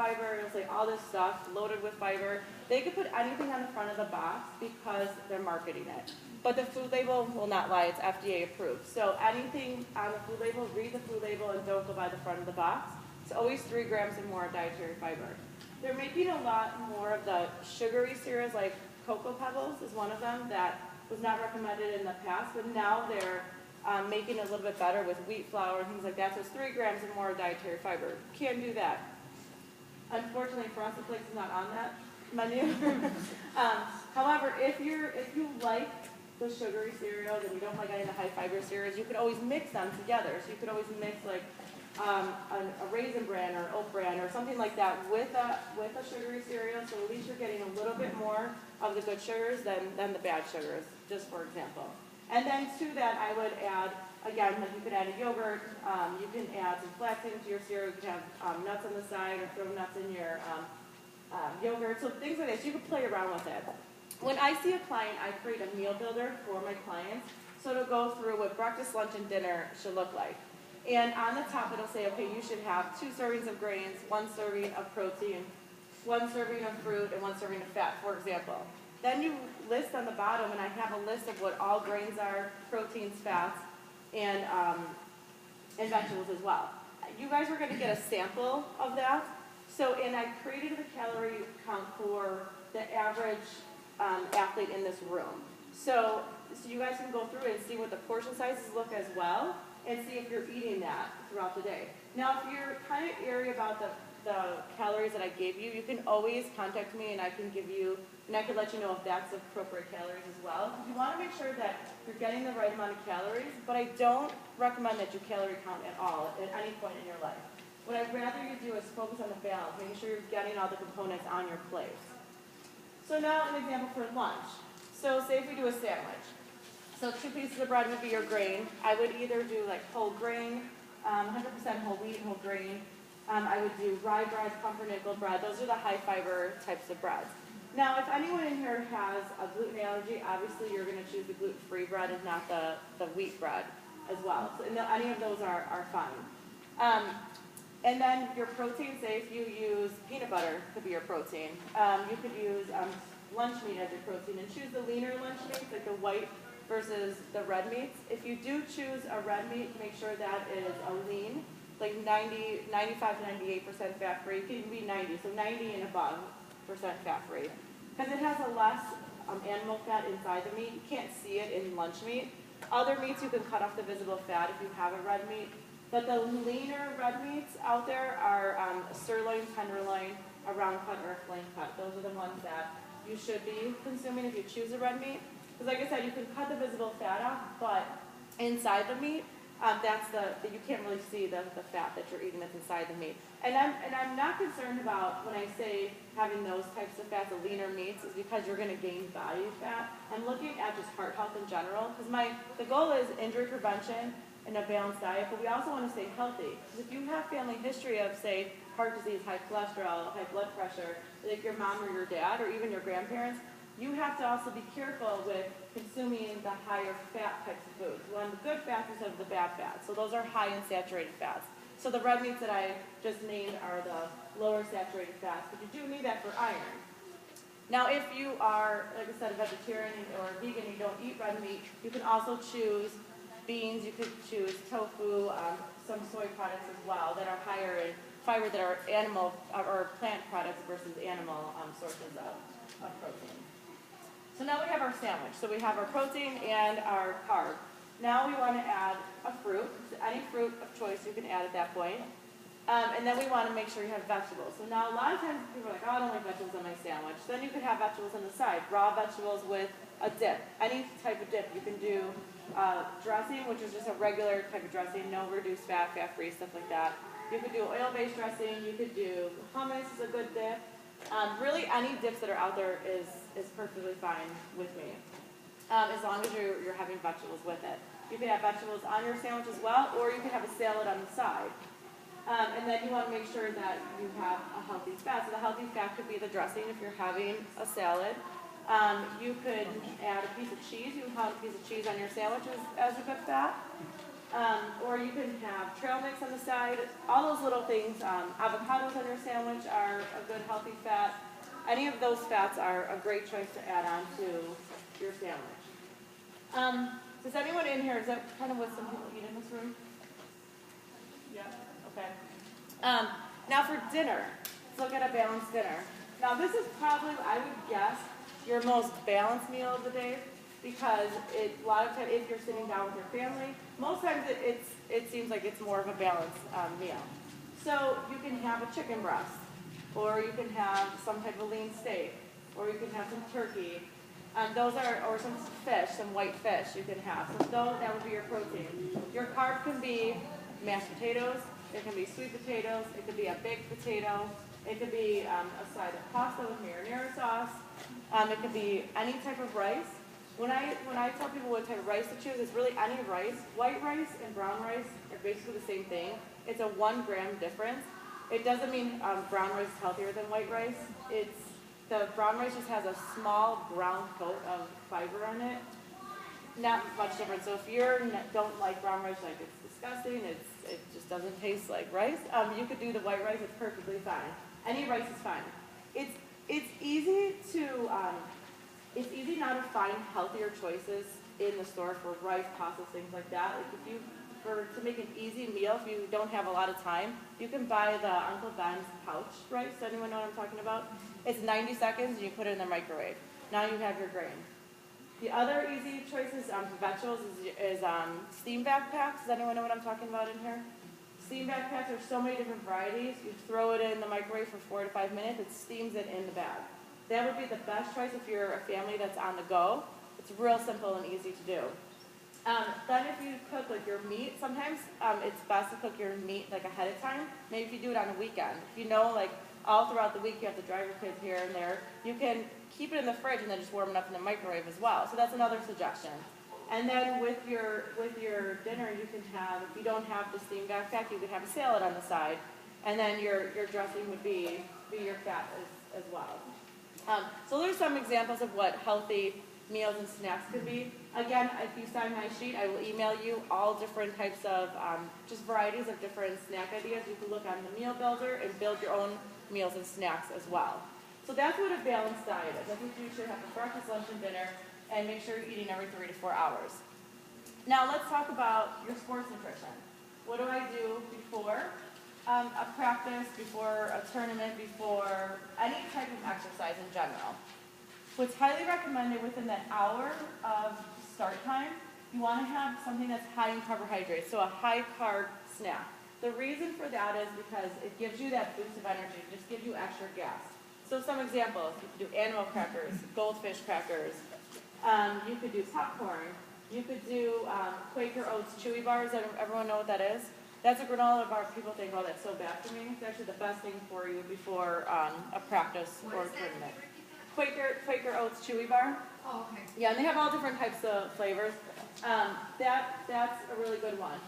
fiber, it'll say all this stuff loaded with fiber. They could put anything on the front of the box because they're marketing it. But the food label will not lie, it's FDA approved. So anything on the food label, read the food label and don't go by the front of the box. It's always 3 grams or more of dietary fiber. They're making a lot more of the sugary cereals, like Cocoa Pebbles is one of them that was not recommended in the past, but now they're making it a little bit better with wheat flour and things like that. So it's 3 grams or more of dietary fiber. Can't do that. Unfortunately for us, the place is not on that menu. However, if you like the sugary cereals and you don't like any of the high fiber cereals, you can always mix them together. So you could always mix like a Raisin Bran or Oat Bran or something like that with a sugary cereal. So at least you're getting a little bit more of the good sugars than the bad sugars, just for example. And then to that, I would add, again, like you could add a yogurt, you can add some flax into your cereal, you can have nuts on the side or throw nuts in your yogurt, so things like this. You can play around with it. When I see a client, I create a meal builder for my clients, so it'll go through what breakfast, lunch, and dinner should look like. And on the top, it'll say, okay, you should have 2 servings of grains, 1 serving of protein, 1 serving of fruit, and 1 serving of fat, for example. Then you list on the bottom, and I have a list of what all grains are, proteins, fats, and vegetables as well. You guys are going to get a sample of that. So, and I created the calorie count for the average athlete in this room. So you guys can go through it and see what the portion sizes look as well, and see if you're eating that throughout the day. Now, if you're kind of eerie about the calories that I gave you, you can always contact me and I can give you, and I can let you know if that's appropriate calories as well. You want to make sure that you're getting the right amount of calories, but I don't recommend that you calorie count at all at any point in your life. What I'd rather you do is focus on the balance, making sure you're getting all the components on your plate. So now an example for lunch. So say if we do a sandwich. So 2 pieces of bread would be your grain. I would either do like whole grain, 100% whole wheat, whole grain. I would do rye bread, pumpernickel bread. Those are the high fiber types of breads. Now, if anyone in here has a gluten allergy, obviously you're going to choose the gluten-free bread and not the wheat bread as well. So any of those are fine. And then your protein, say if you use peanut butter, could be your protein. You could use lunch meat as your protein and choose the leaner lunch meats, like the white versus the red meats. If you do choose a red meat, make sure that is a lean, like 95 to 98% fat-free. It can even be 90, so 90 and above percent fat-free. Because it has a less animal fat inside the meat. You can't see it in lunch meat. Other meats, you can cut off the visible fat if you have a red meat. But the leaner red meats out there are sirloin, tenderloin, a round cut, or a flame cut. Those are the ones that you should be consuming if you choose a red meat. Because like I said, you can cut the visible fat off, but inside the meat, you can't really see the fat that you're eating that's inside the meat. And I'm not concerned about when I say having those types of fats, the leaner meats, is because you're going to gain body fat. I'm looking at just heart health in general, because the goal is injury prevention and a balanced diet, but we also want to stay healthy. Because if you have family history of, say, heart disease, high cholesterol, high blood pressure, like your mom or your dad or even your grandparents, you have to also be careful with consuming the higher fat types of foods. One of the good fats instead of the bad fats. So those are high in saturated fats. So the red meats that I just named are the lower saturated fats, but you do need that for iron. Now, if you are, like I said, a vegetarian or a vegan, you don't eat red meat, you can also choose beans, you could choose tofu, some soy products as well that are higher in fiber, that are animal or plant products versus animal sources of protein. So now we have our sandwich. So we have our protein and our carb. Now we want to add a fruit. So any fruit of choice you can add at that point. And then we want to make sure you have vegetables. So now a lot of times people are like, oh, I don't like vegetables on my sandwich. Then you could have vegetables on the side, raw vegetables with a dip. Any type of dip. You can do dressing, which is just a regular type of dressing, no reduced fat, fat-free, stuff like that. You could do oil-based dressing. You could do hummus is a good dip. Really, any dips that are out there is perfectly fine with me, as long as you're having vegetables with it. You can have vegetables on your sandwich as well, or you can have a salad on the side. And then you want to make sure that you have a healthy fat. So the healthy fat could be the dressing if you're having a salad. You could add a piece of cheese. You can have a piece of cheese on your sandwich as a good fat. Or you can have trail mix on the side. All those little things. Avocados on your sandwich are a good healthy fat. Any of those fats are a great choice to add on to your sandwich. Does anyone in here, is that kind of what some people eat in this room? Yeah, okay. Now for dinner, let's look at a balanced dinner. Now this is probably, I would guess, your most balanced meal of the day, because a lot of times if you're sitting down with your family, most times it seems like it's more of a balanced meal. So you can have a chicken breast, or you can have some type of lean steak, or you can have some turkey. Or some fish, some white fish you can have. So that would be your protein. Your carb can be mashed potatoes, it can be sweet potatoes, it could be a baked potato, it could be a side of pasta with marinara sauce, it could be any type of rice. When I tell people what type of rice to choose, it's really any rice. White rice and brown rice are basically the same thing. It's a 1 gram difference. It doesn't mean brown rice is healthier than white rice. The brown rice just has a small brown coat of fiber on it. Not much different. So if you don't like brown rice, like it's disgusting, it just doesn't taste like rice, you could do the white rice. It's perfectly fine. Any rice is fine. It's easy now to find healthier choices in the store for rice, pasta, things like that. Like to make an easy meal, if you don't have a lot of time, you can buy the Uncle Ben's pouch rice. Does anyone know what I'm talking about? It's 90 seconds and you put it in the microwave. Now you have your grain. The other easy choices for vegetables is steam backpacks. Does anyone know what I'm talking about in here? Steam backpacks, there's so many different varieties. You throw it in the microwave for 4 to 5 minutes, it steams it in the bag. That would be the best choice if you're a family that's on the go. It's real simple and easy to do. Then if you cook like your meat, sometimes it's best to cook your meat like ahead of time. Maybe if you do it on a weekend. If you know like all throughout the week you have to drive your kids here and there, you can keep it in the fridge and then just warm it up in the microwave as well. So that's another suggestion. And then with your dinner, you can have, if you don't have the steam backpack, you could have a salad on the side. And then your dressing would be your fat as well. So there's some examples of what healthy meals and snacks could be. Again, if you sign my sheet, I will email you all different types of, just varieties of different snack ideas. You can look on the meal builder and build your own meals and snacks as well. So that's what a balanced diet is. I think you should have a breakfast, lunch, and dinner, and make sure you're eating every 3 to 4 hours. Now let's talk about your sports nutrition. What do I do before a practice, before a tournament, before any type of exercise in general? What's highly recommended within that hour of start time, you want to have something that's high in carbohydrates, so a high carb snack. The reason for that is because it gives you that boost of energy, it just gives you extra gas. So some examples, you could do animal crackers, goldfish crackers, you could do popcorn, you could do Quaker Oats Chewy bars. Everyone know what that is? That's a granola bar. People think, oh, that's so bad for me. It's actually the best thing for you before a practice or a tournament. Quaker Oats Chewy bar. Oh, okay. Yeah, and they have all different types of flavors. That's a really good one.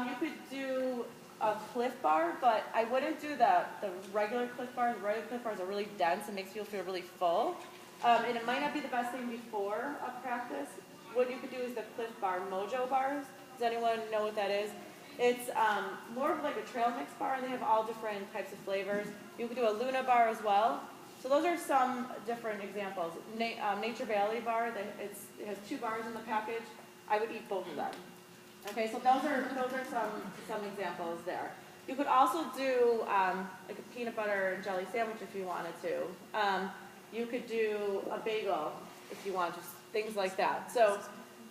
You could do a Cliff Bar, but I wouldn't do the regular Cliff Bars. The regular Cliff Bars are really dense and makes you feel really full. And it might not be the best thing before a practice. What you could do is the Cliff Bar Mojo bars. Does anyone know what that is? It's more of like a trail mix bar, and they have all different types of flavors. You could do a Luna bar as well. So those are some different examples. Nature Valley bar, it has 2 bars in the package. I would eat both of them. Okay, so those are some examples there. You could also do like a peanut butter and jelly sandwich if you wanted to. You could do a bagel if you want, just things like that. So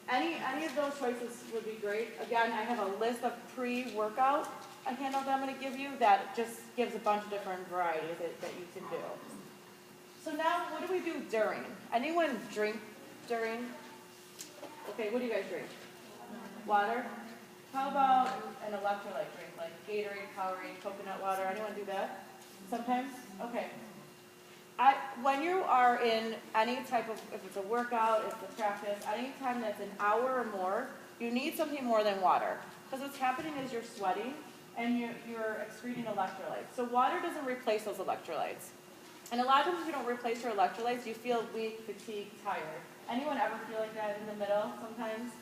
any of those choices would be great. Again, I have a list of pre-workout handout that I'm going to give you that just gives a bunch of different varieties that you can do. So now, what do we do during? Anyone drink during? Okay, what do you guys drink? Water? How about an electrolyte drink, like Gatorade, Powerade, coconut water? Anyone do that? Sometimes? Okay. When you are in any type of, if it's a workout, if it's a practice, any time that's an hour or more, you need something more than water. Because what's happening is you're sweating and you're excreting electrolytes. So water doesn't replace those electrolytes. And a lot of times if you don't replace your electrolytes, you feel weak, fatigued, tired. Anyone ever feel like that in the middle sometimes?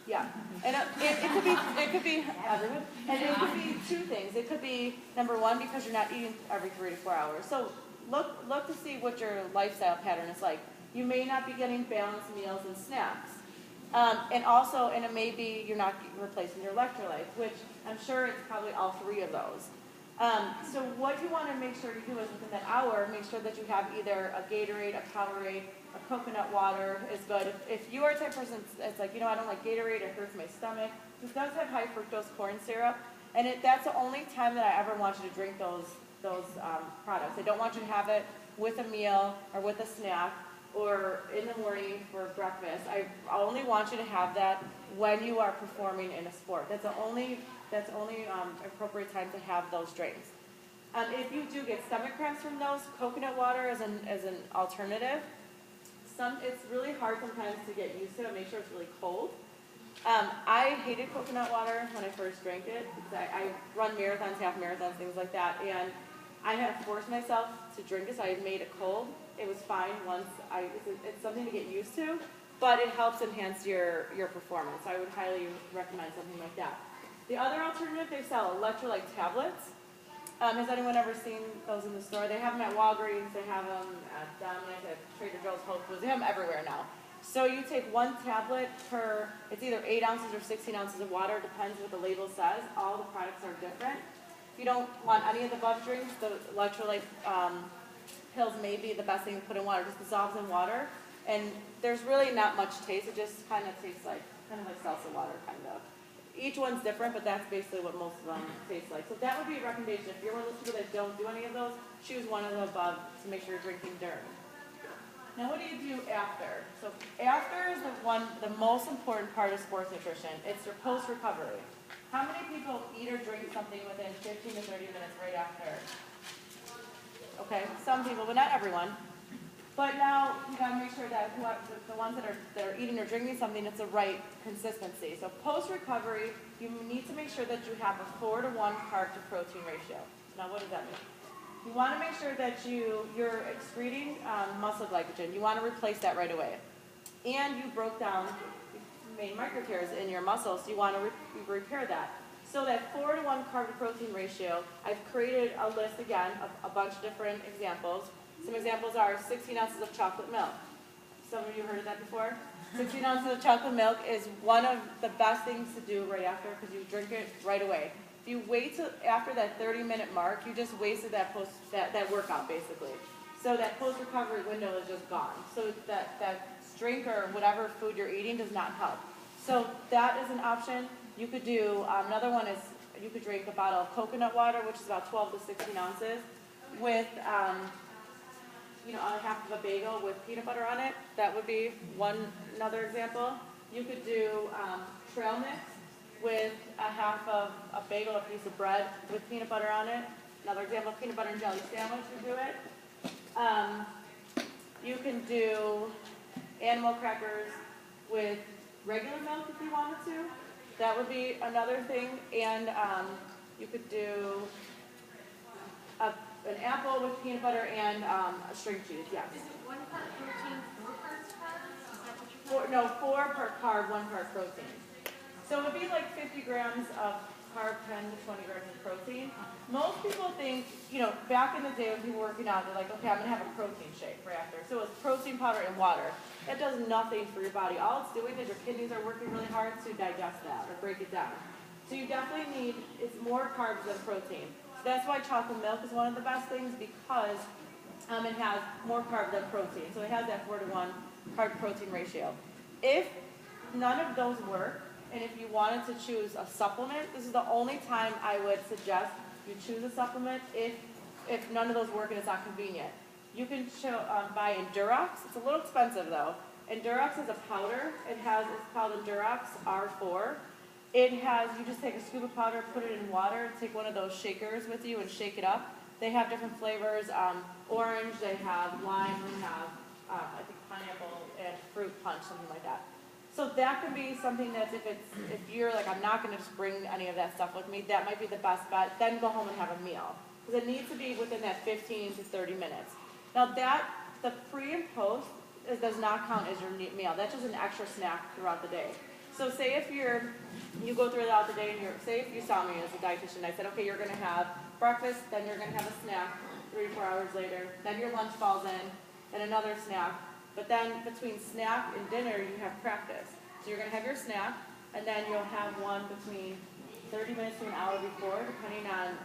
Yeah, and it could be everyone, and it could be two things. It could be number one because you're not eating every 3 to 4 hours. So look to see what your lifestyle pattern is like. You may not be getting balanced meals and snacks, and it may be you're not replacing your electrolytes, which I'm sure it's probably all three of those. So what you want to make sure to do is within that hour, make sure that you have either a Gatorade, a Powerade, a coconut water is good. If you are the type of person that's like, I don't like Gatorade, it hurts my stomach. This does have high fructose corn syrup, and that's the only time that I ever want you to drink those products. I don't want you to have it with a meal or with a snack or in the morning for breakfast. I only want you to have that when you are performing in a sport. That's the only appropriate time to have those drinks. If you do get stomach cramps from those, coconut water is an alternative. It's really hard sometimes to get used to it. Make sure it's really cold. I hated coconut water when I first drank it because I run marathons, half marathons, things like that, and I had to force myself to drink it, so I made it cold. It was fine it's something to get used to, but it helps enhance your performance. I would highly recommend something like that. The other alternative, they sell electrolyte tablets. Has anyone ever seen those in the store? They have them at Walgreens, they have them at Dominic, at Trader Joe's, Whole Foods. They have them everywhere now. So you take one tablet it's either 8 ounces or 16 ounces of water, depends what the label says. All the products are different. If you don't want any of the above drinks, the electrolyte pills may be the best thing to put in water. It just dissolves in water, and there's really not much taste. It just kind of tastes like salsa water, kind of. Each one's different, but that's basically what most of them taste like. So that would be a recommendation. If you're one of those people that don't do any of those, choose one of the above to make sure you're drinking during. Now, what do you do after? So after is the most important part of sports nutrition. It's your post-recovery. How many people eat or drink something within 15 to 30 minutes right after? Okay, some people, but not everyone. But now you got to make sure that the ones that are eating or drinking something, it's the right consistency. So post-recovery, you need to make sure that you have a 4 to 1 carb to protein ratio. Now, what does that mean? You want to make sure that you're excreting muscle glycogen. You want to replace that right away. And you broke down main micro tears in your muscles, so you want to repair that. So that 4 to 1 carb to protein ratio, I've created a list again of a bunch of different examples. Some examples are 16 ounces of chocolate milk. Some of you heard of that before? 16 ounces of chocolate milk is one of the best things to do right after because you drink it right away. If you wait till after that 30-minute mark, you just wasted that workout basically. So that post-recovery window is just gone. So that drink or whatever food you're eating does not help. So that is an option. You could do, another one is you could drink a bottle of coconut water, which is about 12 to 16 ounces, with a half of a bagel with peanut butter on it. That would be another example. You could do trail mix with a half of a bagel, a piece of bread with peanut butter on it. Another example, peanut butter and jelly sandwich would do it. You can do animal crackers with regular milk if you wanted to. That would be another thing. And you could do an apple with peanut butter and a string cheese, yes. Is it 1 part protein, 4 parts carbs? Is that what you're No, 4 part carb, 1 part protein. So it would be like 50 grams of carb, 10 to 20 grams of protein. Most people think, back in the day when people were working out, they're like, okay, I'm going to have a protein shake right after. So it's protein powder and water. That does nothing for your body. All it's doing is your kidneys are working really hard to digest that or break it down. So you definitely need, it's more carbs than protein. So that's why chocolate milk is one of the best things because it has more carb than protein. So it has that 4 to 1 carb protein ratio. If none of those work, and if you wanted to choose a supplement, this is the only time I would suggest you choose a supplement if none of those work and it's not convenient. You can buy Endurox. It's a little expensive though. Endurox is a powder. It's called Endurox R4. You just take a scoop of powder, put it in water, take one of those shakers with you and shake it up. They have different flavors, orange, they have lime, they have, I think pineapple and fruit punch, something like that. So that could be something that if you're like, I'm not going to just bring any of that stuff with me, that might be the best bet. Then go home and have a meal. Because it needs to be within that 15 to 30 minutes. Now the pre and post does not count as your meal. That's just an extra snack throughout the day. So say if you go throughout the day and say if you saw me as a dietitian, I said, okay, you're going to have breakfast, then you're going to have a snack 3 to 4 hours later, then your lunch falls in, then another snack. But then between snack and dinner, you have practice. So you're going to have your snack, and then you'll have one between 30 minutes to an hour before, depending on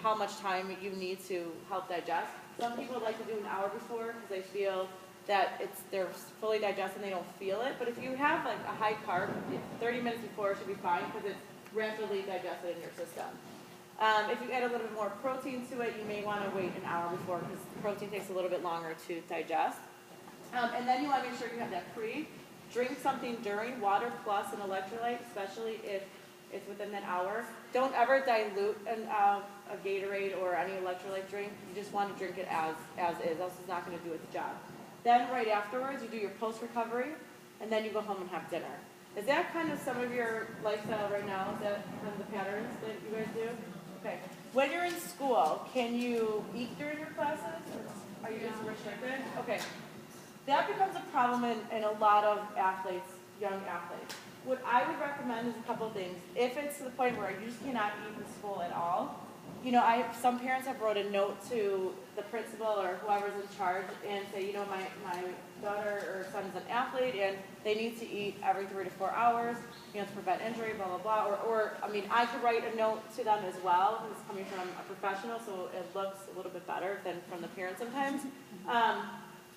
how much time you need to help digest. Some people like to do an hour before because they feel that they're fully digested and they don't feel it. But if you have like a high carb, 30 minutes before should be fine because it's rapidly digested in your system. If you add a little bit more protein to it, you may want to wait an hour before because protein takes a little bit longer to digest. And then you want to make sure you have that pre. Drink something during, water plus an electrolyte, especially if it's within that hour. Don't ever dilute a Gatorade or any electrolyte drink. You just want to drink it as is, else it's not going to do its job. Then right afterwards, you do your post-recovery, and then you go home and have dinner. Is that kind of some of your lifestyle right now? Is that kind of the patterns that you guys do? Okay. When you're in school, can you eat during your classes? Or are you just restricted? Okay. That becomes a problem in a lot of athletes, young athletes. What I would recommend is a couple of things. If it's to the point where you just cannot eat in school at all, some parents have wrote a note to the principal or whoever's in charge and say, my daughter or son is an athlete and they need to eat every 3 to 4 hours, to prevent injury, blah, blah, blah. Or I could write a note to them as well. It's coming from a professional, so it looks a little bit better than from the parents sometimes.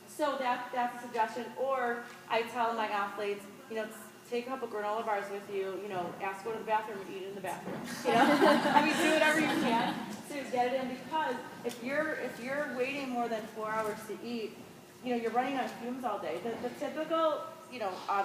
So that's a suggestion. Or I tell my athletes, take a couple granola bars with you, ask to go to the bathroom and eat it in the bathroom. Do whatever you can to get it in because if you're waiting more than 4 hours to eat, you're running on fumes all day. The typical,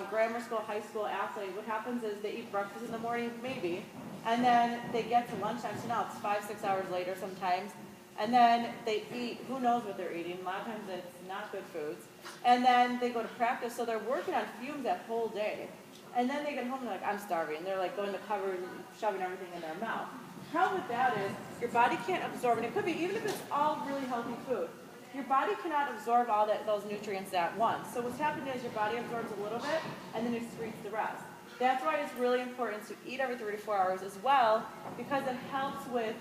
grammar school, high school athlete, what happens is they eat breakfast in the morning, maybe, and then they get to lunchtime, so now it's 5-6 hours later sometimes, and then they eat, who knows what they're eating, a lot of times it's not good foods, and then they go to practice, so they're working on fumes that whole day. And then they get home and they're like, I'm starving. And they're like going to cupboard and shoving everything in their mouth. The problem with that is your body can't absorb, and it could be even if it's all really healthy food, your body cannot absorb all those nutrients at once. So what's happening is your body absorbs a little bit and then it excretes the rest. That's why it's really important to eat every 3 to 4 hours as well, because it helps with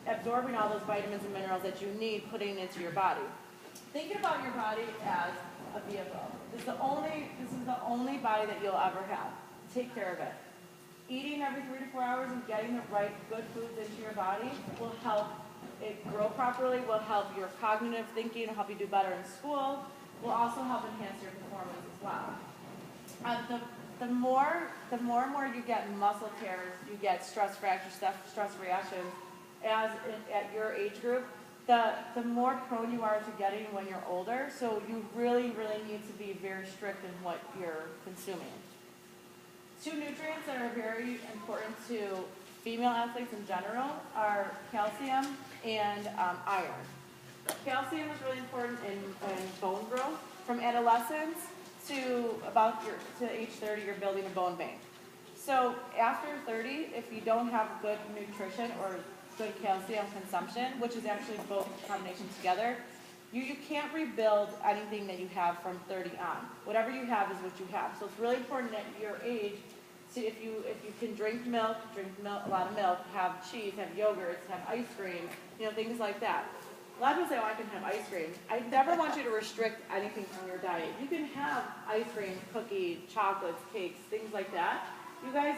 absorbing all those vitamins and minerals that you need putting into your body. Thinking about your body as a vehicle. This is the only body that you'll ever have. Take care of it. Eating every 3 to 4 hours and getting the right good foods into your body will help it grow properly, will help your cognitive thinking, will help you do better in school, will also help enhance your performance as well. The more and more you get muscle tears, you get stress fractures, stress reactions at your age group, the more prone you are to getting when you're older. So you really, really need to be very strict in what you're consuming. 2 nutrients that are very important to female athletes in general are calcium and iron. Calcium is really important in bone growth. From adolescence to age 30, you're building a bone bank. So after 30, if you don't have good nutrition or good calcium consumption, which is actually both combinations together, you can't rebuild anything that you have from 30 on. Whatever you have is what you have. So it's really important at your age to, if you can drink milk, a lot of milk, have cheese, have yogurts, have ice cream, things like that. A lot of people say, I can have ice cream. I never want you to restrict anything from your diet. You can have ice cream, cookie, chocolates, cakes, things like that. You guys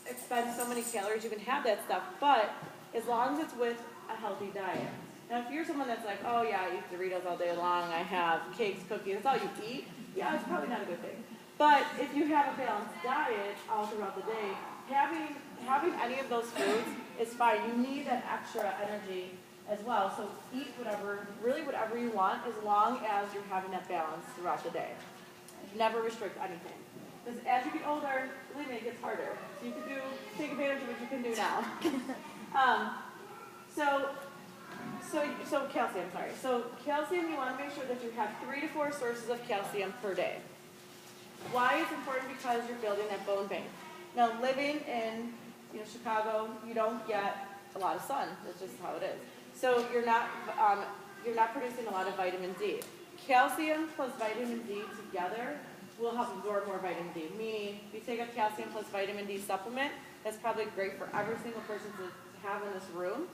expend so many calories, you can have that stuff, but as long as it's with a healthy diet. Now, if you're someone that's like, oh yeah, I eat Doritos all day long, I have cakes, cookies, that's all you eat, yeah, it's probably not a good thing. But if you have a balanced diet all throughout the day, having any of those foods is fine. You need that extra energy as well. So eat whatever you want, as long as you're having that balance throughout the day. Never restrict anything. Because as you get older, believe me, it gets harder. So you can take advantage of what you can do now. So calcium, sorry. So calcium, you want to make sure that you have 3 to 4 sources of calcium per day. Why it's important? Because you're building that bone bank. Now, living in Chicago, you don't get a lot of sun. That's just how it is. So you're not producing a lot of vitamin D. Calcium plus vitamin D together will help absorb more vitamin D. Meaning, if you take a calcium plus vitamin D supplement, that's probably great for every single person to have in this room,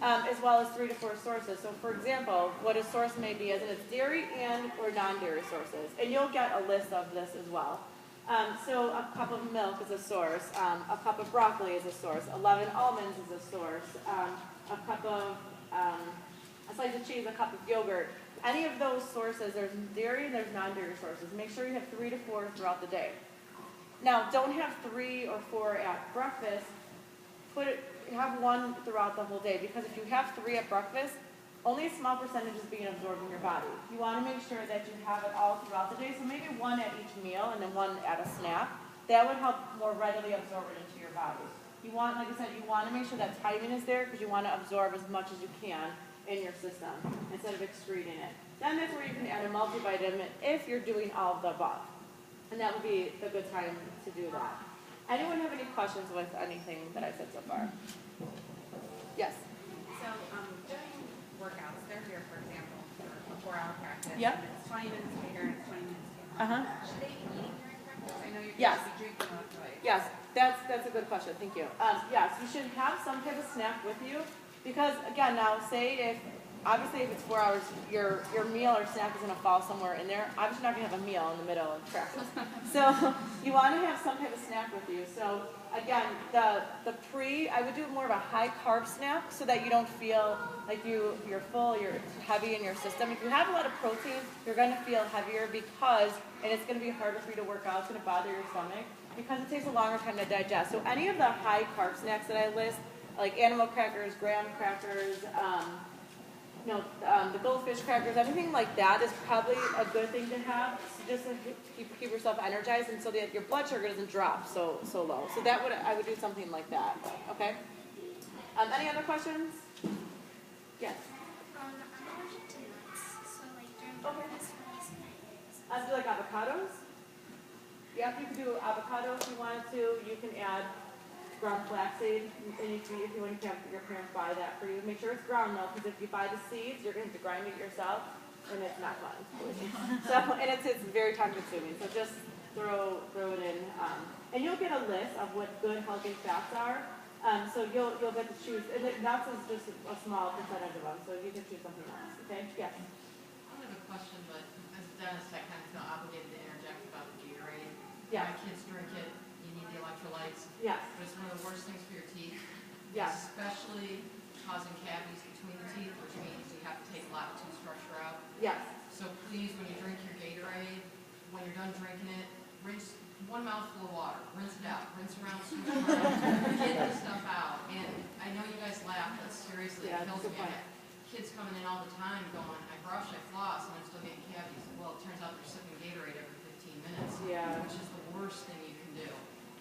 as well as 3 to 4 sources. So for example, what a source may be is it's dairy and or non-dairy sources. And you'll get a list of this as well. So a cup of milk is a source, a cup of broccoli is a source, 11 almonds is a source, a cup of, a slice of cheese, a cup of yogurt. Any of those sources, there's dairy and there's non-dairy sources. Make sure you have 3 to 4 throughout the day. Now, don't have 3 or 4 at breakfast. Have 1 throughout the whole day, because if you have 3 at breakfast, only a small percentage is being absorbed in your body. You want to make sure that you have it all throughout the day, so maybe 1 at each meal and then 1 at a snack. That would help more readily absorb it into your body. You want, like I said, you want to make sure that timing is there because you want to absorb as much as you can in your system instead of excreting it. Then that's where you can add a multivitamin if you're doing all of the above. And that would be a good time to do that. Anyone have any questions with anything that I said so far? Yes? So, during workouts, they're here, for example, for a 4-hour practice. Yep. And it's 20 minutes bigger and it's 20 minutes bigger. Uh-huh. Should they be eating during practice? I know you're Yes. supposed to be drinking electrolytes. Yes, that's a good question. Thank you. Yes, you should have some type of snack with you because, again, now say obviously if it's 4 hours, your meal or snack is going to fall somewhere in there. Obviously not going to have a meal in the middle of practice. So you want to have some type of snack with you. So again, I would do more of a high carb snack so that you don't feel like you're full, you're heavy in your system. If you have a lot of protein, you're going to feel heavier and it's going to be harder for you to work out. It's going to bother your stomach because it takes a longer time to digest. So any of the high carb snacks that I list, like animal crackers, graham crackers, the goldfish crackers, anything like that is probably a good thing to have, just to keep yourself energized and so that your blood sugar doesn't drop so low. So I would do something like that. Okay. Any other questions? Yes. I'm allergic to nuts, so like during Okay. breakfast, what else can I use? Do you like avocados? Yeah, you can do avocado if you wanted to. You can add ground flaxseed, and if you want to have your parents buy that for you, make sure it's ground though, because if you buy the seeds, you're going to have to grind it yourself, and it's not fun. And it's very time consuming. So just throw it in, and you'll get a list of what good healthy fats are. So you'll get to choose, and nuts is just a small percentage of them, so you can choose something else. Okay? Yes. I don't have a question, but as a dentist, I kind of feel obligated to interject about the Gatorade. Yeah. My kids drink it. You need the electrolytes. Yes. But it's one of the worst things for your teeth. Yes. Especially causing cavities between the teeth, which means you have to take a lot of tooth structure out. Yes. So please, when you drink your Gatorade, when you're done drinking it, rinse 1 mouthful of water. Rinse it out. Rinse around, switch around. Get this stuff out. And I know you guys laugh, but seriously, Yeah, it kills good me. point. Kids coming in all the time going, I brush, I floss, and I'm still getting cavities. Well, it turns out they're sipping Gatorade every 15 minutes, Yeah. which is the worst thing you can do.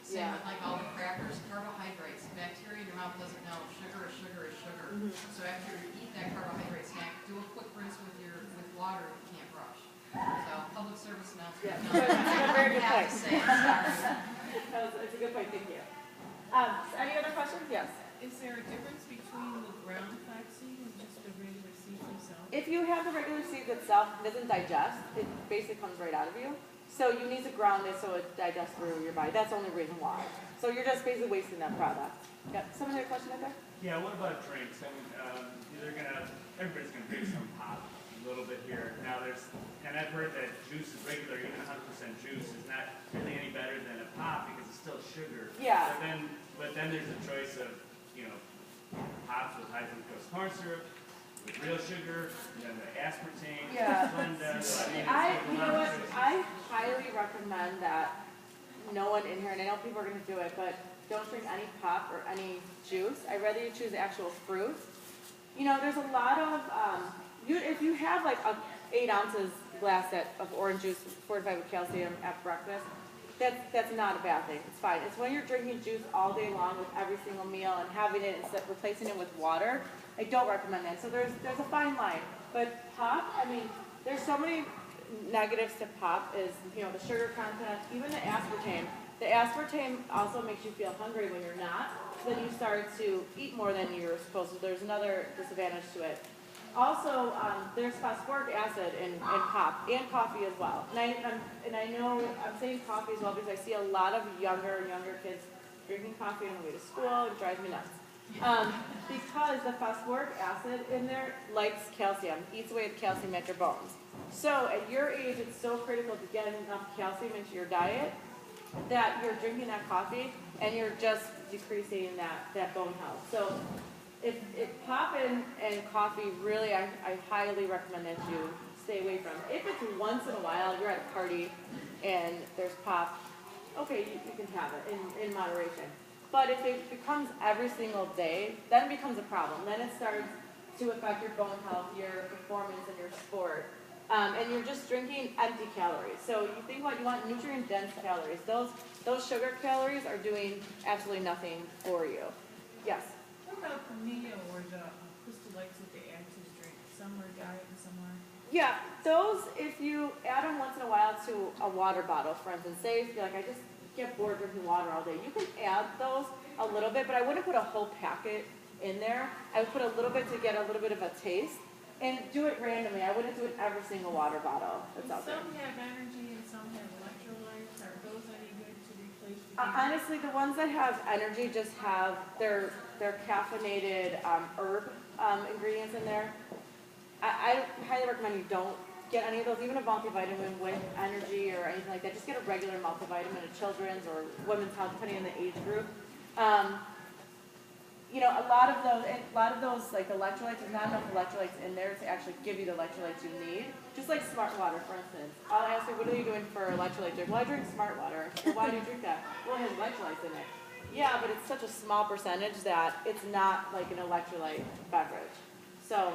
Same Yeah. with like all the crackers, carbohydrates, bacteria in your mouth doesn't know. Sugar is sugar is sugar. Mhm. So after you eat that carbohydrate snack, do a quick rinse with water if you can't brush. So public service announcement. Yeah. No, Very good I have point. to say, I'm sorry. It's a good point. Thank you. Any other questions? Yes. Is there a difference between the ground flaxseed and just the regular seeds themselves? If you have the regular seed itself, it doesn't digest. It basically comes right out of you. So you need to ground it so it digests through your body. That's the only reason why. So you're just basically wasting that product. Yeah. Someone had a question right there? Yeah, what about drinks? I mean, everybody's gonna drink some pop a little bit here. Now and I've heard that juice is regular, even 100% juice is not really any better than a pop because it's still sugar. Yeah. But then there's a choice of, pops with high fructose corn syrup, with real sugar, and then the aspartame, Yeah. Splenda. So, You know what? I highly recommend that no one in here, and I know people are going to do it, but don't drink any pop or any juice. I'd rather you choose the actual fruit. There's a lot of, if you have like a 8 ounces glass of orange juice fortified with calcium at breakfast, that's not a bad thing. It's fine. It's when you're drinking juice all day long with every single meal and having it instead replacing it with water. I don't recommend that. So there's a fine line. But pop, there's so many negatives to pop is, the sugar content, even the aspartame. The aspartame also makes you feel hungry when you're not. So then you start to eat more than you're supposed to. There's another disadvantage to it. Also, there's phosphoric acid in pop and coffee as well. And I know I'm saying coffee as well because I see a lot of younger kids drinking coffee on the way to school. It drives me nuts. Because the phosphoric acid in there likes calcium, eats away the calcium at your bones. So at your age, it's so critical to get enough calcium into your diet that you're drinking that coffee and you're just decreasing that bone health. So if pop and coffee, really, I highly recommend that you stay away from. If it's once in a while, you're at a party and there's pop, okay, you can have it in moderation. But if it becomes every single day, then it becomes a problem. Then it starts to affect your bone health, your performance in your sport. And you're just drinking empty calories. So you think about, you want nutrient-dense calories. Those sugar calories are doing absolutely nothing for you. Yes? What about the Neo or the Crystal Lights that they add to this drink? Some are diet and some are. Yeah, those, if you add them once in a while to a water bottle, for instance, say if you're like, I just get bored drinking water all day, you can add those a little bit, but I wouldn't put a whole packet in there. I would put a little bit to get a little bit of a taste, and do it randomly. I wouldn't do it every single water bottle that's out there. Some have energy and some have electrolytes. Are those any good to replace the Honestly, the ones that have energy just have their caffeinated herb ingredients in there. I highly recommend you don't get any of those, even a multivitamin with energy or anything like that. Just get a regular multivitamin, a children's or women's health, depending on the age group. You know, a lot of those like electrolytes, there's not enough electrolytes in there to actually give you the electrolytes you need. Just like Smart Water, for instance. I'll ask you, what are you doing for electrolytes? Well, I drink Smart Water. Well, why do you drink that? Well, it has electrolytes in it. Yeah, but it's such a small percentage that it's not like an electrolyte beverage. So,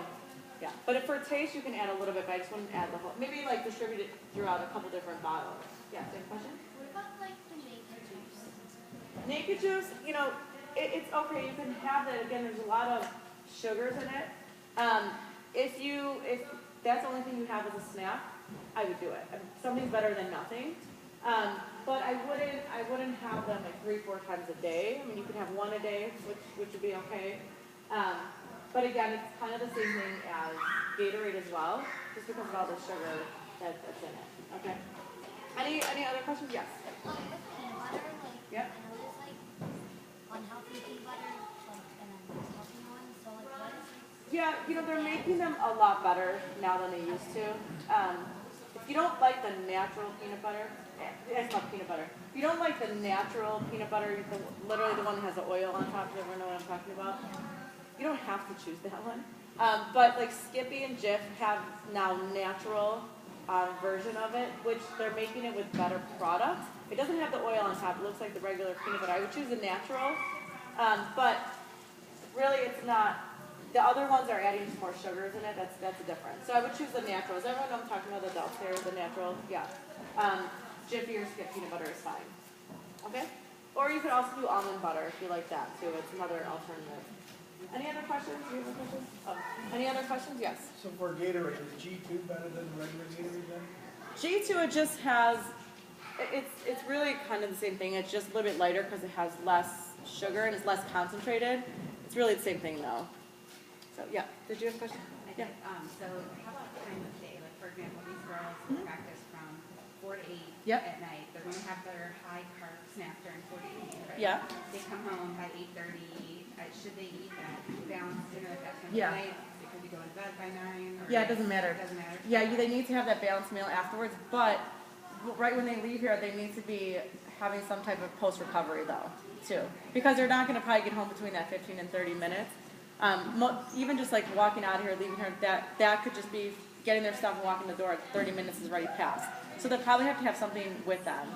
yeah. But if for taste, you can add a little bit, but I just wouldn't add the whole. Maybe like distribute it throughout a couple different bottles. Yeah, same question? What about like the naked juice? Naked juice, you know, it's okay. You can have that. Again, there's a lot of sugars in it. If that's the only thing you have as a snack, I would do it. Something's better than nothing. But I wouldn't have them like 3-4 times a day. I mean, you could have one a day, which would be okay. But again, it's kind of the same thing as Gatorade as well, just because of all the sugar that's in it. Okay. Any other questions? Yes. With peanut butter, like Yep. I know there's like unhealthy peanut butter, like and then there's healthy ones. So like what is Yeah, you know, they're making them a lot better now than they used to. If you don't like the natural peanut butter, it's not peanut butter. If you don't like the natural peanut butter, literally the one that has the oil on top, you ever know what I'm talking about? You don't have to choose that one. But like Skippy and Jif have now natural version of it, which they're making it with better products. It doesn't have the oil on top. It looks like the regular peanut butter. I would choose the natural, but really it's not. The other ones are adding more sugars in it. That's a difference. So I would choose the natural. Does everyone know I'm talking about the upstairs, the natural? Yeah. Jiffy or Skip peanut butter is fine. Okay? Or you could also do almond butter if you like that too. It's another alternative. Any other questions? Do you have a question? Oh. Any other questions? Yes. So for Gatorade, is G2 better than regular Gatorade then? G2, it just has, it's really kind of the same thing. It's just a little bit lighter because it has less sugar and it's less concentrated. It's really the same thing though. So yeah, did you have a question? Yeah. So how about time of day? Like for example, these girls practice from 4 to 8 Yep. at night. They're going to have their high carb snack during 4 to 8, right? Yeah. They come home by 8:30. Should they eat that balanced dinner at that time Yeah. of night? Because you go to bed by 9? Or Yeah, it doesn't matter. It doesn't matter. Yeah, they need to have that balanced meal afterwards, but right when they leave here, they need to be having some type of post-recovery though, too. Because they're not going to probably get home between that 15 and 30 minutes. Even just like walking out of here, leaving here, that could just be getting their stuff and walking the door. 30 minutes is already passed. So they'll probably have to have something with them.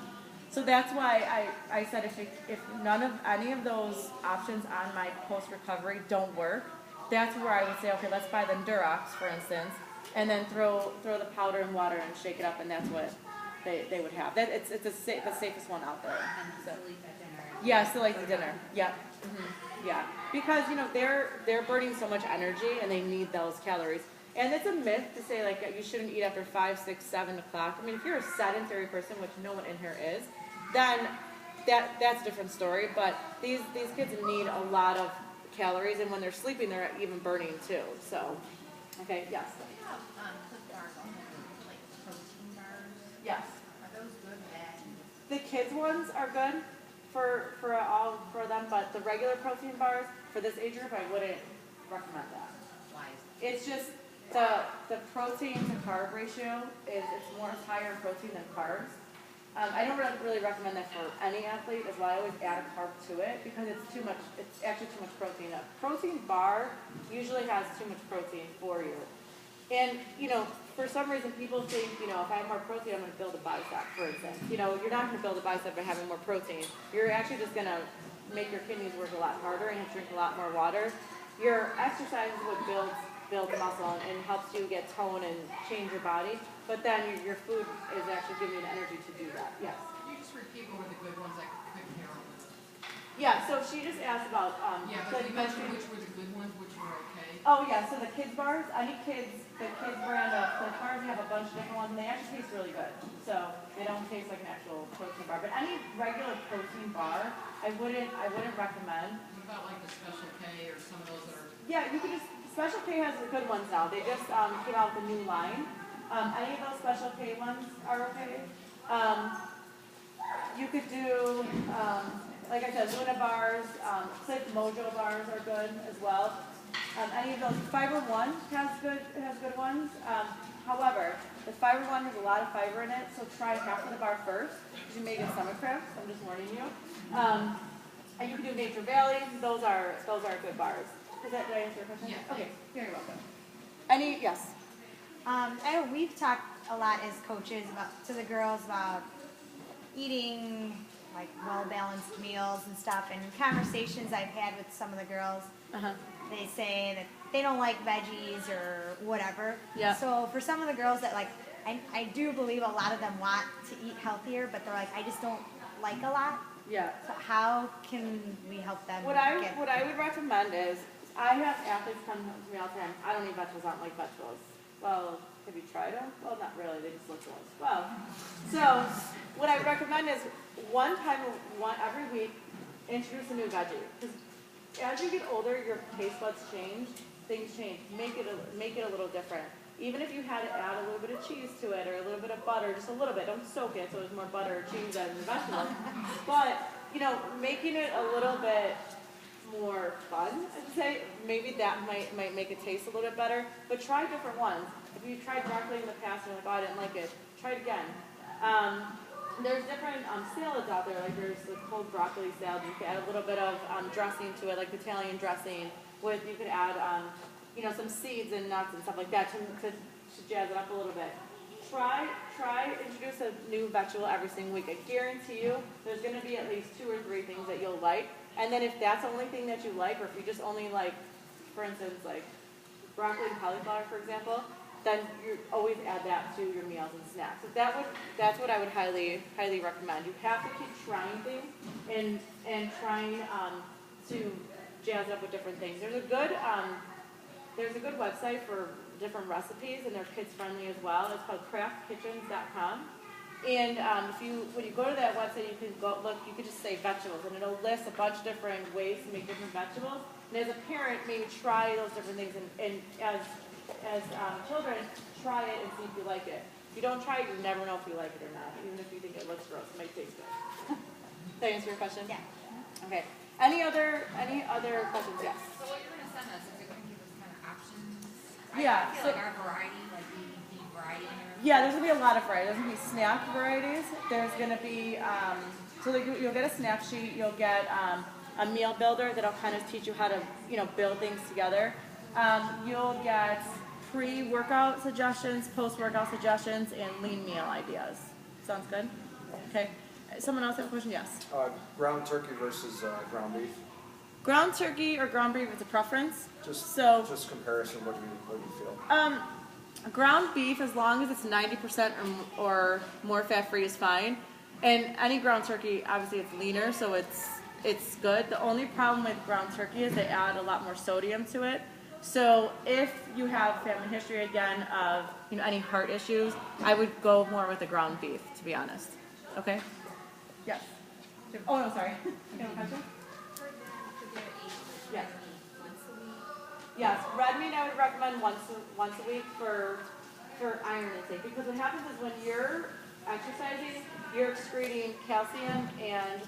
So that's why I said if none of any of those options on my post-recovery don't work, that's where I would say, okay, let's buy the Durox, for instance, and then throw the powder in water and shake it up, and that's what they would have. It's the safest one out there. And So. still eat that dinner. Yeah, still like the dinner. Yep. Yeah, because they're burning so much energy and they need those calories. And it's a myth to say like you shouldn't eat after 5, 6, 7 o'clock. I mean, if you're a sedentary person, which no one in here is, then that's a different story. But these kids need a lot of calories, and when they're sleeping, they're even burning too. So, Okay, yes, We have, Clif bars on there, like protein bars. yes. Are those good, bad? The kids ones are good for all for them, but the regular protein bars for this age group, I wouldn't recommend that. Why is It's just the protein to carb ratio it's more higher in protein than carbs. I don't really recommend that for any athlete. Is why I always add a carb to it because it's too much. It's actually too much protein. A protein bar usually has too much protein for you. And, for some reason people think, if I have more protein, I'm going to build a bicep, for instance. You're not going to build a bicep by having more protein. You're actually just going to make your kidneys work a lot harder and drink a lot more water. Your exercise is what builds muscle and helps you get tone and change your body. But then your food is actually giving you the energy to do that. Yes. Can you just repeat what were the good ones I couldn't hear over the? Yeah, so she just asked about, Yeah, but you mentioned which were the good ones, which were okay. Oh yeah, so the kids bars, the kids brand of Clif bars, we have a bunch of different ones, and they actually taste really good. So they don't taste like an actual protein bar. But any regular protein bar, I wouldn't recommend. What about like the Special K or some of those that are? Yeah, you could just Special K has the good ones now. They just came out with a new line. Any of those Special K ones are okay. You could do, like I said, Luna bars, Clif Mojo bars are good as well. Any of those, Fiber One has good ones. However, the Fiber One has a lot of fiber in it, so try half of the bar first, because you may get stomach cramps. I'm just warning you. And you can do Nature Valley. Those are good bars. Did I answer your question? Yeah. Okay. You're welcome. Any? Yes. I know we've talked a lot as coaches to the girls about eating like well-balanced meals and stuff, and conversations I've had with some of the girls, they say that they don't like veggies or whatever. Yeah. So for some of the girls that I do believe a lot of them want to eat healthier, but they're like, I just don't like a lot. Yeah. So how can we help them? What I would recommend is, I have athletes come to me all the time. I don't eat vegetables. I don't like vegetables. Well, have you tried them? Well, not really. They just look delicious. Well, so what I would recommend is every week, introduce a new veggie. Because as you get older, your taste buds change. Things change. Make it a little different. Even if you had to add a little bit of cheese to it or a little bit of butter, just a little bit. Don't soak it so there's more butter or cheese than the vegetables. But making it a little bit more fun, I'd say. Maybe that might make it taste a little bit better. But try different ones. If you tried broccoli in the past and you're like, oh, I didn't like it, try it again. There's different salads out there. Like there's the cold broccoli salad. You could add a little bit of dressing to it, like Italian dressing. You could add some seeds and nuts and stuff like that to jazz it up a little bit. Try introduce a new vegetable every single week. I guarantee you there's going to be at least 2 or 3 things that you'll like. And then if that's the only thing that you like, or if you just only like, for instance, like broccoli and cauliflower, for example, then you always add that to your meals and snacks. So that's what I would highly recommend. You have to keep trying things and trying to jazz it up with different things. There's a good website for different recipes, and they're kids friendly as well. It's called craftkitchens.com. And when you go to that website, you can go look. You can just say vegetables, and it'll list a bunch of different ways to make different vegetables. And as a parent, maybe try those different things, and as children, try it and see if you like it. If you don't try it, you never know if you like it or not. Even if you think it looks gross, it might taste good. Did I answer your question? Yeah. Okay. Any other questions? Yes. So what you're gonna send us, is it gonna give us kind of options? Yeah, I feel like our variety, like we need variety in there. Yeah, there's gonna be a lot of variety. There's gonna be snack varieties. There's gonna be you'll get a snack sheet. You'll get a meal builder that'll kind of teach you how to build things together. You'll get pre-workout suggestions, post-workout suggestions, and lean meal ideas. Sounds good? Okay. Someone else have a question? Yes. Ground turkey versus ground beef. Ground turkey or ground beef is a preference. Just comparison. What do you feel? Ground beef, as long as it's 90% or more fat-free, is fine. And any ground turkey, obviously, it's leaner, so it's good. The only problem with ground turkey is they add a lot more sodium to it. So if you have family history again of any heart issues, I would go more with the ground beef, to be honest. Okay. Yes. Oh no, sorry. You have a question? For them to get a Yeah. once a week, Yes, red meat I would recommend once a week for iron intake, because what happens is when you're exercising, you're excreting calcium and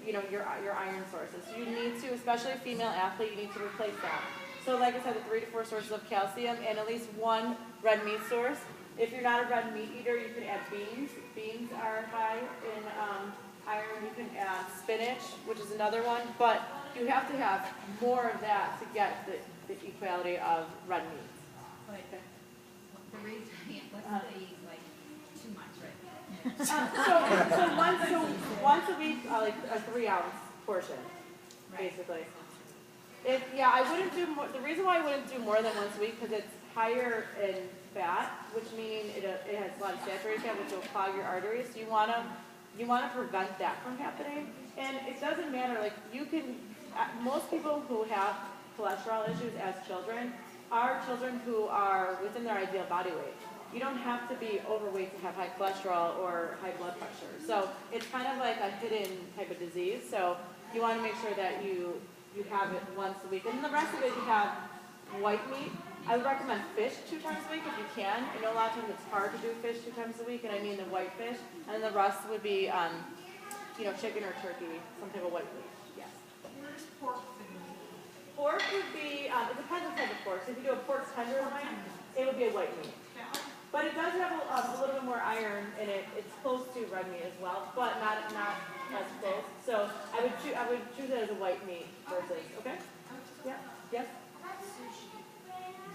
your iron sources. So you need to, especially a female athlete, you need to replace that. So like I said, the 3 to 4 sources of calcium and at least one red meat source. If you're not a red meat eater, you can add beans. Beans are high in iron. You can add spinach, which is another one, but you have to have more of that to get the equality of red meat. Like, Okay. the reason, what's the, like, too much right now? So once a week, like a 3-ounce portion, Right. basically. I wouldn't do more. The reason why I wouldn't do more than once a week, because it's higher in fat, which means it has a lot of saturated fat, which will clog your arteries. So you wanna prevent that from happening. And it doesn't matter. Like most people who have cholesterol issues as children are children who are within their ideal body weight. You don't have to be overweight to have high cholesterol or high blood pressure. So it's kind of like a hidden type of disease. So you want to make sure that you have it once a week. And then the rest of it, you have white meat. I would recommend fish 2 times a week if you can. I know a lot of times it's hard to do fish 2 times a week, and I mean the white fish. And the rest would be, chicken or turkey, some type of white meat. Yes. Where's pork food? Pork would be, it depends on the type of pork. So if you do a pork tenderloin, it would be a white meat. But it does have a little bit more iron in it. It's close to red meat as well, but not as close. So I would choose it as a white meat versus, okay? Yeah, yes?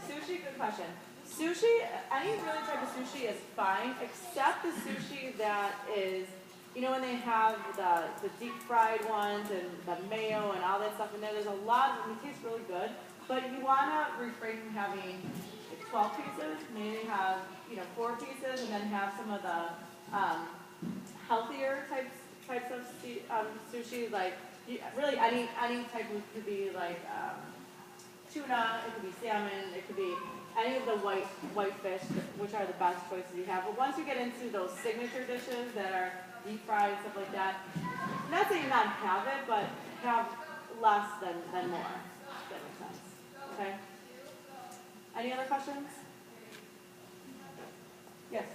Sushi, good question. Sushi, any really type of sushi is fine, except the sushi that is, when they have the deep fried ones and the mayo and all that stuff in there, there's a lot of them. It tastes really good, but you want to refrain from having 12 pieces, maybe have 4 pieces, and then have some of the healthier types of sushi, like really any type of, could be like tuna, it could be salmon, it could be any of the white fish, which are the best choices you have. But once you get into those signature dishes that are deep fried, stuff like that, not saying not have it, but have less than more. If that makes sense. Okay. Any other questions? Yes.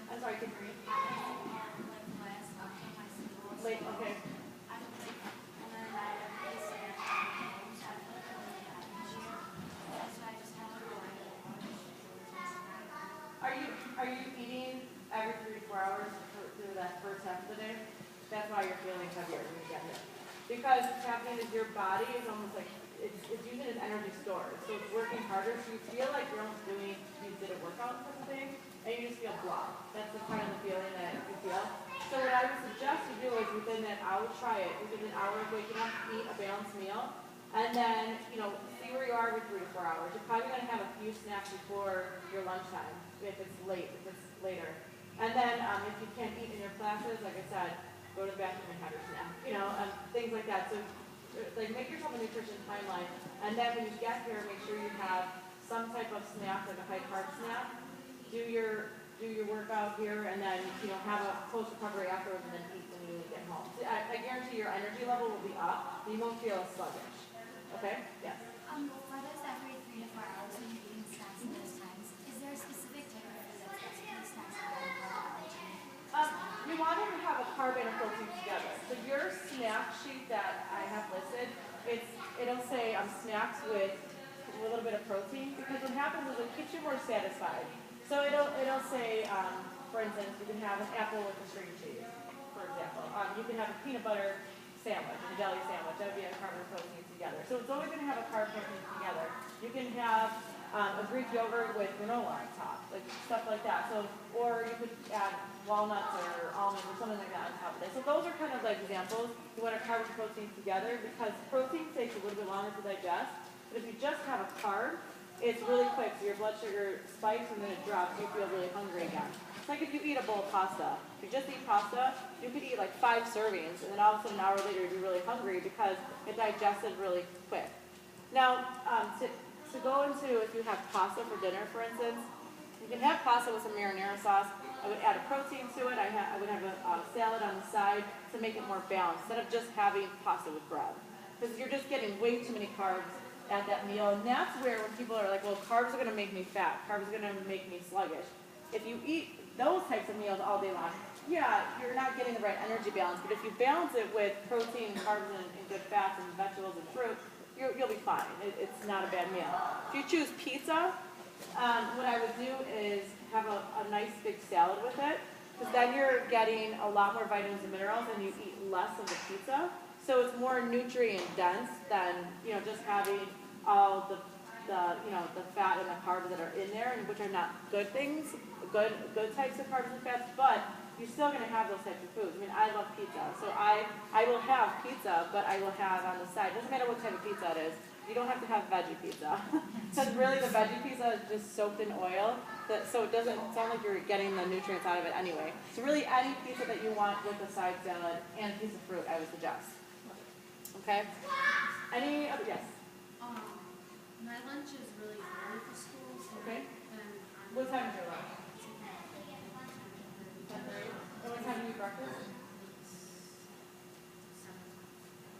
I'm sorry, can you read? Late, okay. Are you eating every 3 to 4 hours through that first half of the day? That's why you're feeling heavier when you get here. Because what's happening is your body is almost like it's using its energy stores, so it's working harder. So you feel like you're almost you did a workout type of thing, and you just feel blah. That's the kind of the feeling that you feel. So what I would suggest you do is within that hour, try it. Within an hour of waking up, eat a balanced meal, and then see where you are every 3 to 4 hours. You're probably going to have a few snacks before your lunchtime, if it's later. And then if you can't eat in your classes, like I said, go to the bathroom and have your snack. Things like that. So make yourself a nutrition timeline, and then when you get here, make sure you have some type of snack, like a high carb snack. Do your workout here, and then have a close recovery afterwards, and then eat when you get home. So I guarantee your energy level will be up. You won't feel as sluggish. Okay? Yes. For those every 3 to 4 hours when you're eating snacks at those times, is there a specific type of food that's best for snacks You want to have a carb and a protein together. So your snack sheet that I have listed, it'll say snacks with a little bit of protein, because what happens is it keeps you more satisfied. So it'll say, for instance, you can have an apple with a string cheese, for example. You can have a peanut butter sandwich, a deli sandwich. That would be a carb and protein together. So it's always going to have a carb protein together. You can have a Greek yogurt with granola on top, like stuff like that. So, or you could add walnuts or almonds or something like that on top of it. So those are kind of like examples. You want a carb and protein together, because protein takes a little bit longer to digest. But if you just have a carb, it's really quick. So your blood sugar spikes and then it drops. You feel really hungry again. It's like if you eat a bowl of pasta. If you just eat pasta, you could eat like 5 servings, and then all of a sudden an hour later you'd be really hungry because it digested really quick. Now, to go into, if you have pasta for dinner, for instance, you can have pasta with some marinara sauce. I would add a protein to it. I would have a salad on the side to make it more balanced, instead of just having pasta with bread. because you're just getting way too many carbs at that meal. And that's where when people are like, well, carbs are going to make me fat, carbs are going to make me sluggish. If you eat those types of meals all day long, yeah, you're not getting the right energy balance. But if you balance it with protein, carbs, and good fats, and vegetables and fruit, you'll be fine. It's not a bad meal. If you choose pizza, what I would do is have a nice big salad with it, because then you're getting a lot more vitamins and minerals, and you eat less of the pizza. So it's more nutrient dense than just having all the fat and the carbs that are in there, and which are not good things, good types of carbs and fats, but you're still going to have those types of foods. I mean, I love pizza, so I will have pizza, but I will have on the side, doesn't matter what type of pizza it is, you don't have to have veggie pizza. Because really the veggie pizza is just soaked in oil, so it doesn't sound like you're getting the nutrients out of it anyway. So really any pizza that you want with a side salad and a piece of fruit, I would suggest. Okay? Any other, yes? My lunch is really early for school, so Okay. then What time is your lunch? 10:30. And what time do you eat breakfast?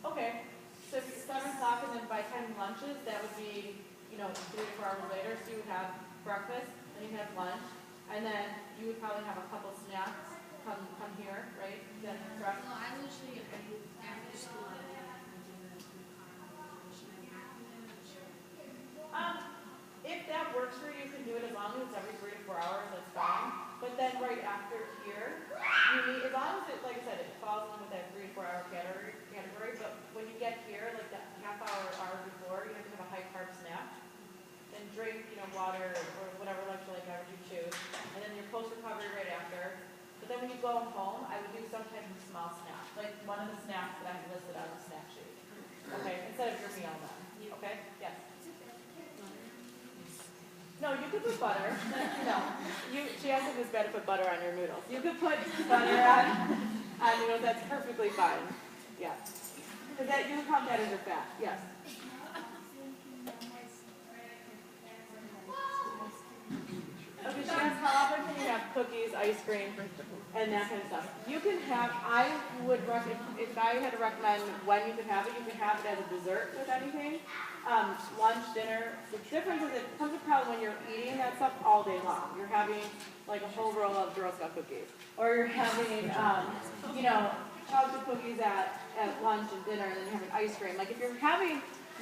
Okay. So if it's 7 o'clock and then by time lunches, that would be, 3 to 4 hours later. So you would have breakfast, then you have lunch, and then you would probably have a couple snacks come here, right? Then correct? Well, I usually after school If that works for you, you can do it as long as it's every 3 to 4 hours, that's fine. But then right after here, you need, as long as it, like I said, it falls in with that 3 to 4 hour category, but when you get here, like that half hour before, you have to have a high carb snack. Then drink, water or whatever electrolyte beverage you choose. And then your post recovery right after. But then when you go home, I would do some type of small snack, like one of the snacks that I have listed on the snack sheet. Okay, instead of your meal then. Okay? Yes. No, you could put butter. No, she asked if it was bad to put butter on your noodles. You could put butter on noodles. That's perfectly fine. Yeah, because that you would count that as your fat. Yes. Okay, she asked how often can you have cookies, ice cream, and that kind of stuff. You can have. I would recommend if I had to recommend when you could have it, you could have it as a dessert with anything. Lunch, dinner. The difference is it becomes a problem when you're eating that stuff all day long. You're having like a whole roll of Girl Scout cookies, or you're having, chocolate cookies at lunch and dinner, and then you're having ice cream. Like if you're having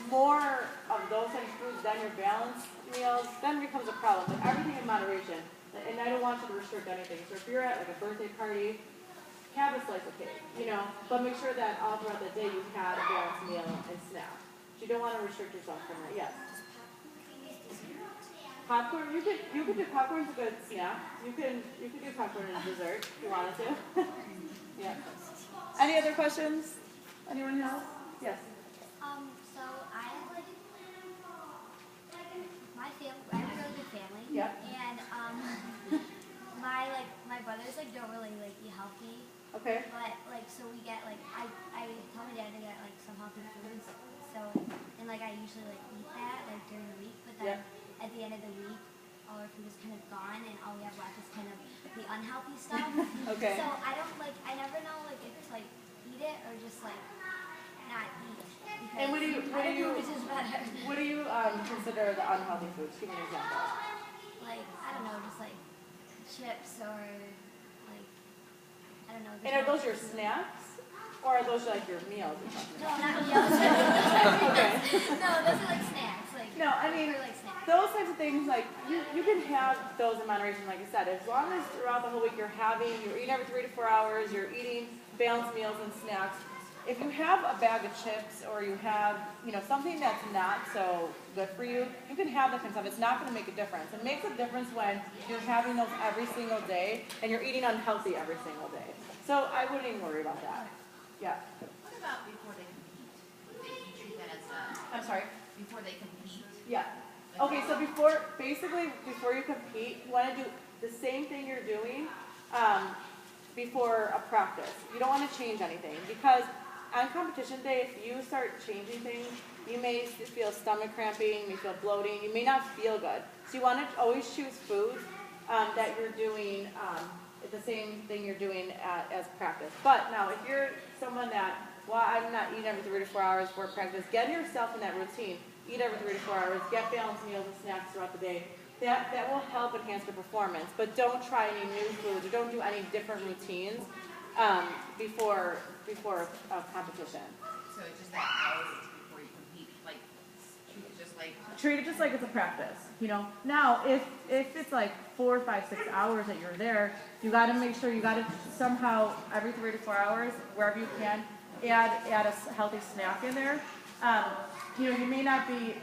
more of those types of foods than your balanced meals, then it becomes a problem. But everything in moderation. And I don't want you to restrict anything. So if you're at like a birthday party, have a slice of cake, but make sure that all throughout the day you had a balanced meal and snack. You don't want to restrict yourself from that. Yes. Popcorn. You could do popcorn's a good snack. You could do popcorn as dessert if you wanted to. Yeah. Any other questions? Anyone else? Yes. So I have my family. I have a really good family. Yeah. And my brothers don't really eat healthy. Okay. But so we get I tell my dad to get some healthy foods. So and I usually eat that during the week. But then at the end of the week, all our food is kind of gone, and all we have left is kind of the unhealthy stuff. Okay. So I don't I never know if to eat it or just not eat. And what do you Better. consider the unhealthy foods? Give me an example. I don't know, just chips or I don't know. And are those your snacks, or are those your meals or something? No, not meals. Okay. No, those are snacks. No, I mean, snacks. those types of things, you can have those in moderation, like I said. As long as throughout the whole week you're eating every 3 to 4 hours, you're eating balanced meals and snacks. If you have a bag of chips or you have, something that's not so good for you, you can have that kind of stuff. It's not going to make a difference. It makes a difference when you're having those every single day and you're eating unhealthy every single day. So I wouldn't even worry about that. Yeah. What about before they compete? Do you treat that as I'm sorry? before they compete? Yeah. Okay, so before you compete, you want to do the same thing you're doing before a practice. You don't want to change anything because on competition day, if you start changing things, you may feel stomach cramping, you may feel bloating, you may not feel good. So you want to always choose foods that you're doing the same thing you're doing as practice. But now, if you're someone that well, I'm not eating every 3 to 4 hours for practice. Get yourself in that routine. Eat every 3 to 4 hours. Get balanced meals and snacks throughout the day. That will help enhance your performance. But don't try any new foods or don't do any different routines before a competition. So it's just that hours before you compete, like, treat it just like. Treat it just like it's a practice, you know. Now, if it's like 4, 5, 6 hours that you're there, you got to make sure you got to somehow every 3 to 4 hours, wherever you can, add a healthy snack in there. You know, you may not be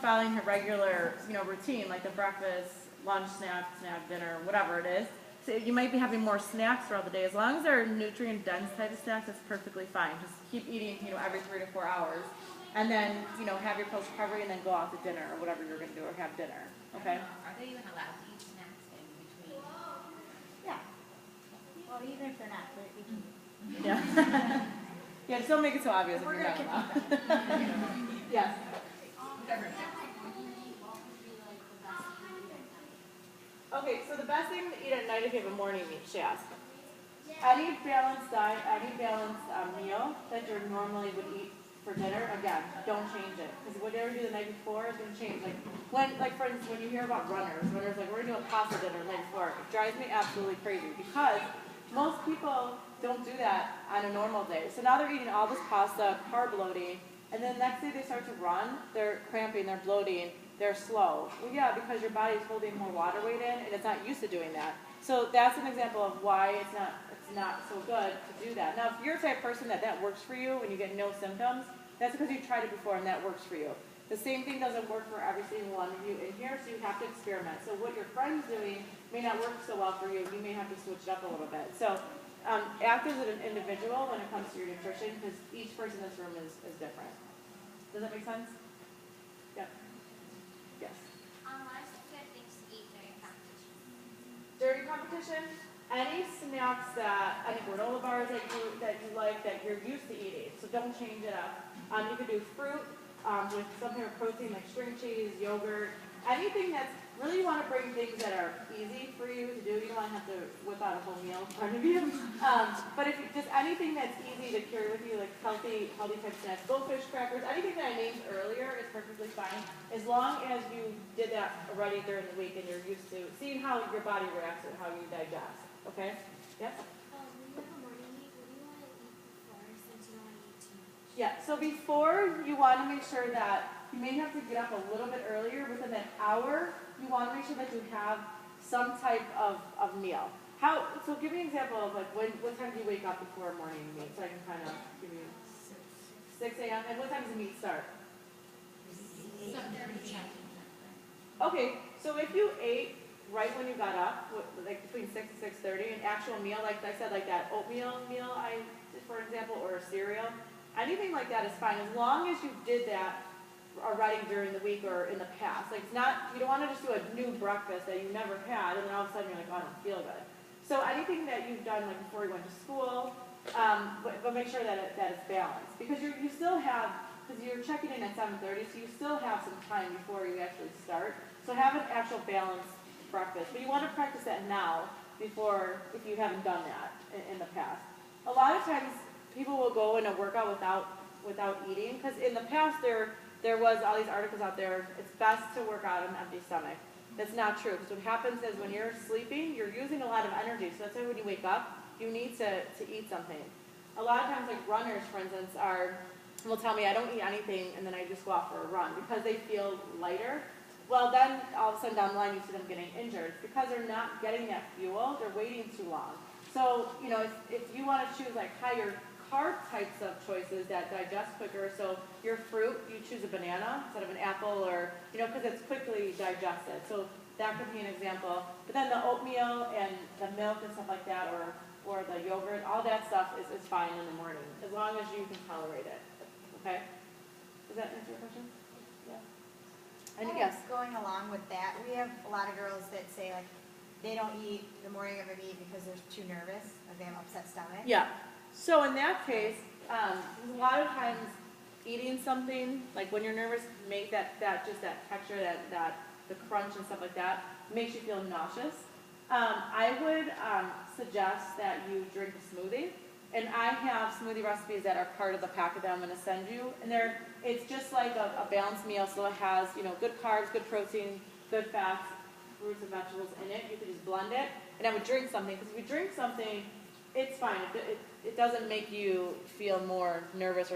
following a regular, you know, routine like the breakfast, lunch, snack, dinner, whatever it is. So you might be having more snacks throughout the day. As long as they're nutrient dense type of snacks, that's perfectly fine. Just keep eating, you know, every 3 to 4 hours. And then, you know, have your post recovery and then go out to dinner or whatever you're going to do or have dinner. Okay? Are they even allowed to eat snacks in between? Yeah. Well, even if they're not, we can. Yeah. Yeah, just don't make it so obvious if We're you're not gonna allowed. Yes. Okay, so the best thing to eat at night if you have a morning meal, she asked. Any balanced diet, any balanced meal that you normally would eat for dinner, again, don't change it. Because whatever you do the night before is going to change. Like for instance, when you hear about runners like, we're going to do a pasta dinner the night before, it drives me absolutely crazy because most people don't do that on a normal day. So now they're eating all this pasta, carb loading, and then the next day they start to run, they're cramping, they're bloating, they're slow. Well, yeah, because your body's holding more water weight in, and it's not used to doing that. So that's an example of why it's not so good to do that. Now, if you're the type of person that works for you and you get no symptoms, that's because you tried it before and that works for you. The same thing doesn't work for every single one of you in here, so you have to experiment. So what your friend's doing may not work so well for you. You may have to switch it up a little bit. So act as an individual when it comes to your nutrition because each person in this room is different. Does that make sense? Yep. Yes. What are some good things to eat during competition? During competition, any snacks any granola bars that you like that you're used to eating, so don't change it up. You could do fruit with some kind of protein like string cheese, yogurt, anything that's really you want to bring things that are easy for you to do. You don't want to have to whip out a whole meal in front of you. But if just anything that's easy to carry with you, like healthy type snacks, goldfish crackers, anything that I named earlier is perfectly fine, as long as you did that already during the week and you're used to seeing how your body reacts and how you digest. Okay? Yes? When you have a morning meet, what do you want to eat before since you don't want to eat too much? Yeah, so before you want to make sure that you may have to get up a little bit earlier. Within that hour, you want to make sure that you have some type of meal. So give me an example of like what time do you wake up before a morning meet so I can kind of give you 6 a.m. And what time does the meet start? Okay, so if you ate right when you got up, like between 6 and 6:30, an actual meal, like I said, like that oatmeal meal I did, for example, or a cereal, anything like that is fine as long as you did that already during the week or in the past. Like it's not, you don't want to just do a new breakfast that you never had and then all of a sudden you're like, oh, I don't feel good. So anything that you've done like before you went to school, but make sure that it's balanced because you still have, because you're checking in at 7:30, so you still have some time before you actually start. So have an actual balanced breakfast, but you want to practice that now before if you haven't done that in the past. A lot of times people will go in a workout without eating because in the past there was all these articles out there, it's best to work out on an empty stomach. That's not true because what happens is when you're sleeping, you're using a lot of energy. So that's why when you wake up, you need to eat something. A lot of times like runners, for instance, will tell me I don't eat anything and then I just go out for a run because they feel lighter. Well, then all of a sudden down the line you see them getting injured. It's because they're not getting that fuel, they're waiting too long. So, you know, if you want to choose like higher carb types of choices that digest quicker, so your fruit, you choose a banana instead of an apple or, you know, because it's quickly digested. So that could be an example. But then the oatmeal and the milk and stuff like that or the yogurt, all that stuff is fine in the morning as long as you can tolerate it. Okay? Does that answer your question? Yeah. And yes. Going along with that, we have a lot of girls that say like they don't eat the morning of a meet because they're too nervous, or they have upset stomach. Yeah. So in that case, a lot of times eating something like when you're nervous, make that texture, that the crunch and stuff like that makes you feel nauseous. I would suggest that you drink a smoothie And I have smoothie recipes that are part of the packet that I'm gonna send you, and it's just like a balanced meal, so it has, good carbs, good protein, good fats, fruits and vegetables in it. You could just blend it, and I would drink something, because if you drink something, it's fine. It doesn't make you feel more nervous or